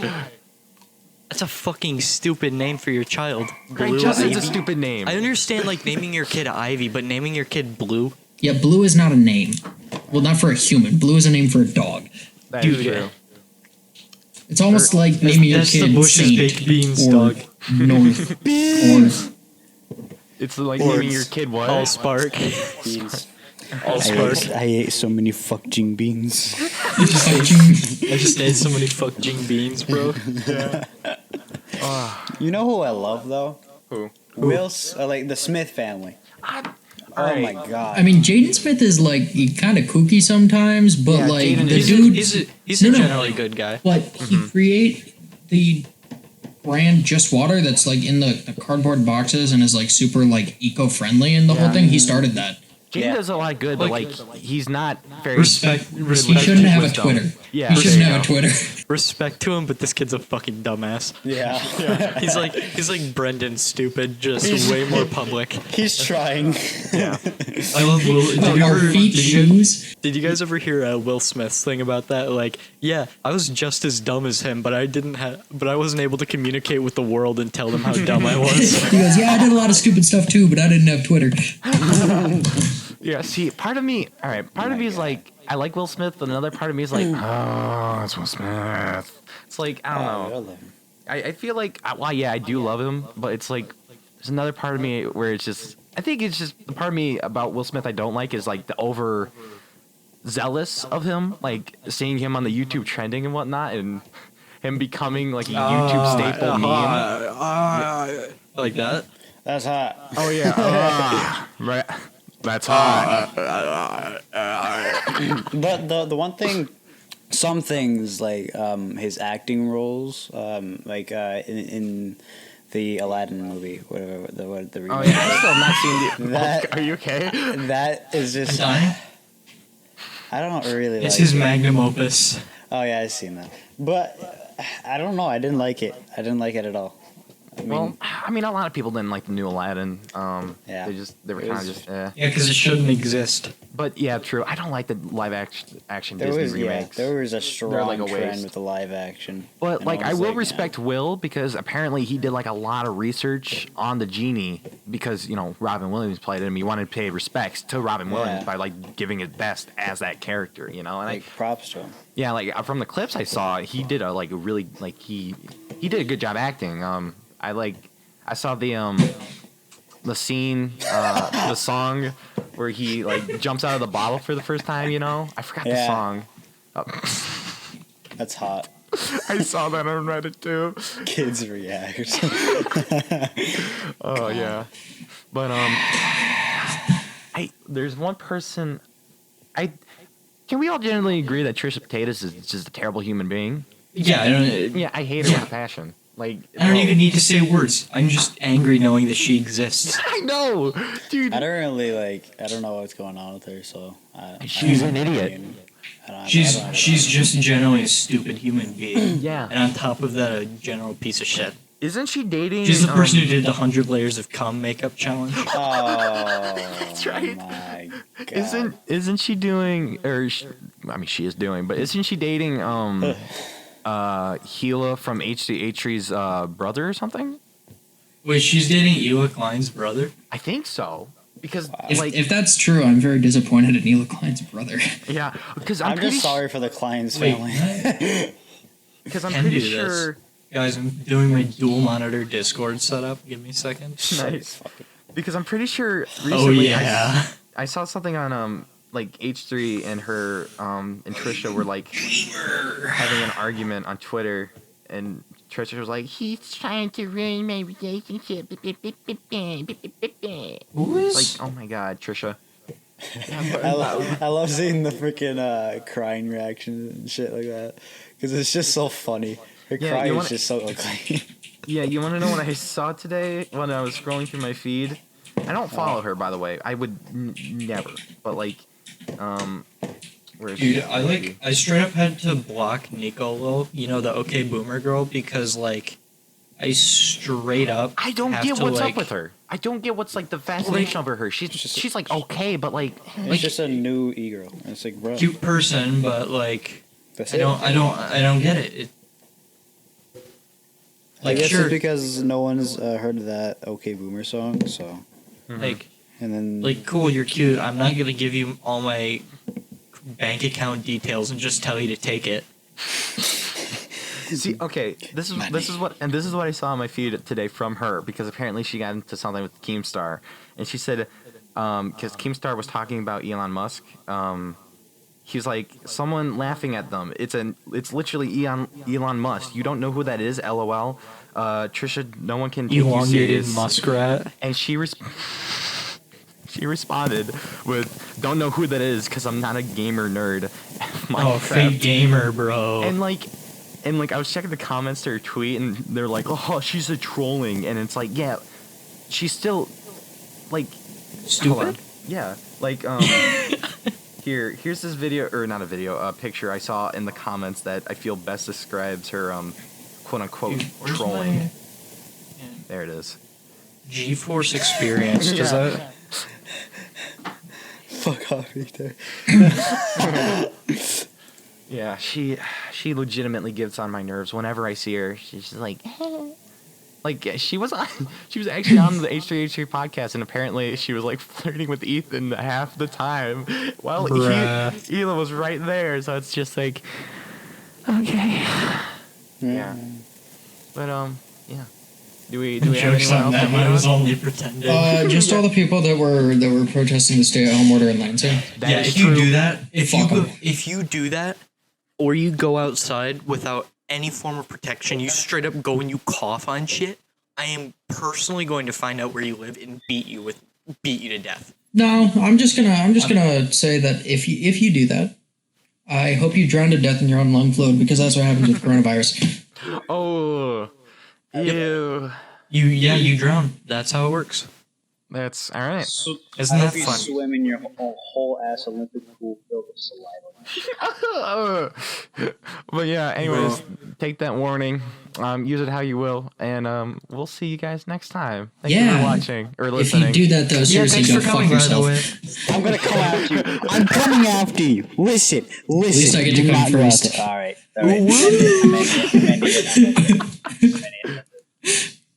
That's a fucking stupid name for your child. Right, Blue just Ivy. it's a stupid name. I understand like naming your kid Ivy, but naming your kid Blue? Yeah, Blue is not a name. Well, not for a human. Blue is a name for a dog. That is Dude. true. It's almost like naming your That's kid the Bush's Saint baked beans, or dog. North or It's like Or naming your kid what? Allspark. Beans. Allspark. I ate so many fucking beans. just like I just ate so many fucking beans, bro. You know who I love though? Who? Like the Smith family. Oh Alright. my god. I mean, Jaden Smith is like kind of kooky sometimes, but Yeah, like Jaden the is- dude. He's No, a no. generally good guy. But he create the brand Just Water that's like in the cardboard boxes and is like super like eco-friendly and the whole thing. He started that. Jaden Yeah. does a lot of good, but Like- like he's not very Respect. He shouldn't have a wisdom. Twitter. Yeah, He there shouldn't you have a go. Twitter. Respect to him, but this kid's a fucking dumbass. yeah. He's like Brendan stupid, just way more public. He's trying. I love Will. About our feet, shoes. Did you guys ever hear Will Smith's thing about that? Like, yeah, I was just as dumb as him, but I wasn't able to communicate with the world and tell them how dumb I was. He goes, "Yeah, I did a lot of stupid stuff too, but I didn't have Twitter." Yeah, see, part of me, all right, part of me is like, I like Will Smith, but another part of me is like, oh, it's Will Smith. It's like, I don't know. I feel like, well, yeah, I do love him, but it's like, there's another part of me where it's just, I think it's just, the part of me about Will Smith I don't like is like the over zealous of him, like seeing him on the YouTube trending and whatnot, and him becoming like a YouTube staple meme. Like that? That's hot. Oh, yeah. Right. That's hot. But the one thing, some things like his acting roles, in the Aladdin movie, whatever the remake. Oh, yeah, I still have not seen the. That- Are you okay? That is just. Dying? I don't really It's like his it. magnum opus. Oh yeah, I've seen that. But I don't know. I didn't like it. I didn't like it at all. I mean, Well, I mean, a lot of people didn't like the new Aladdin. Yeah. They were It kind of was- just, eh. Yeah, because it shouldn't exist. But yeah, true. I don't like the live action there Disney was remakes. there was a strong like a trend waste. with the live action. But And like, I was will like, respect Will because apparently he did like a lot of research on the genie because Robin Williams played him. He wanted to pay respects to Robin Williams Yeah. by like giving his best as that character, and like props to him. yeah, like from the clips I saw, he did a like a really like he did a good job acting. I saw the scene, the song where he like jumps out of the bottle for the first time. I forgot the Yeah. song. That's hot. I saw that on Reddit too. Kids react. Oh yeah, but there's one person. Can we all generally agree that Trisha Potatoes is just a terrible human being? Yeah, Yeah, I hate her with a passion. Like I don't even need to say words. I'm just angry knowing that she exists. I know, dude. I don't really I don't know what's going on with her. So She's an idiot. She's just generally a stupid human being. Yeah. And on top of that, a general piece of shit. Isn't she dating? She's the person who did the 100 layers of cum makeup challenge. Oh, That's right. my God. Isn't she doing? I mean, she is doing, but isn't she dating Gila from H3H3's brother or something? Wait, she's dating Ela Klein's brother? I think so. Because If that's true, I'm very disappointed in Ela Klein's brother. yeah, because I'm just sorry for the Klein's family. Because I'm Can pretty do this. sure. Guys, I'm doing my dual monitor Discord setup. Give me a second. Nice. Because I'm pretty sure recently yeah. I saw something on like H3 and her and Trisha were like having an argument on Twitter, and Trisha was like, "He's trying to ruin my relationship." Like, oh my God, Trisha. I love seeing the freaking crying reactions and shit like that because it's just so funny. Her cry is just so ugly. Yeah, you want to know what I saw today when I was scrolling through my feed? I don't follow her, by the way. I would never. But like, where is Dude, she? I straight up had to block Nicolo, you know, the OK Boomer girl, because like I straight up I don't have get to, what's like, up with her. I don't get what's like the fascination over her. She's like okay, but like It's just a new e-girl. It's like, bro. cute person, but like That's I it. don't get it. I Like guess sure, it's because no one's heard of that OK Boomer song, so. like And then. like cool, you're cute. I'm not gonna give you all my bank account details and just tell you to take it. see, okay, this is what I saw on my feed today from her, because apparently she got into something with Keemstar, and she said, because Keemstar was talking about Elon Musk, he's like, someone laughing at them. It's literally Elon Musk. You don't know who that is? LOL. Trisha, no one can take you Elongated serious. muskrat. And she responded with, "Don't know who that is because I'm not a gamer nerd." Oh, fake gamer, bro. And like I was checking the comments to her tweet, and they're like, "Oh, she's a trolling," and it's like, yeah, she's still like Stupid. yeah, like here's this video, or not a video, a picture I saw in the comments that I feel best describes her quote unquote Where's trolling. my There it is. GeForce experience? Does that? Fuck off, Victor. Yeah, she legitimately gets on my nerves whenever I see her. She's just like, like she was actually on the H3H3 podcast, and apparently she was like flirting with Ethan half the time. Well, Ela was right there, so it's just like, okay, yeah. But yeah. Do we have Jokes anyone on else? them. I was only pretending. Just all the people that were protesting the stay-at-home order in Lansing. That yeah, is if true. you do that, Fuck 'em. if you do that, or you go outside without any form of protection, you straight up go and you cough on shit, I am personally going to find out where you live and beat you to death. No, I'm just gonna say that if you do that, I hope you drown to death in your own lung fluid, because that's what happens with coronavirus. Oh, ew. You drown. That's how it works. That's all right. Isn't that fun? swim in your whole ass Olympic pool filled with saliva. But yeah, anyways, take that warning. Use it how you will, and we'll see you guys next time. Thank you for watching or If listening. you do that, though, seriously, thanks go for fuck coming, by the yourself. way. I'm gonna come after you. I'm coming after you. Listen. least I get to Do come not go first. after- All right. I'm ending it.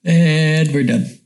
And we're done.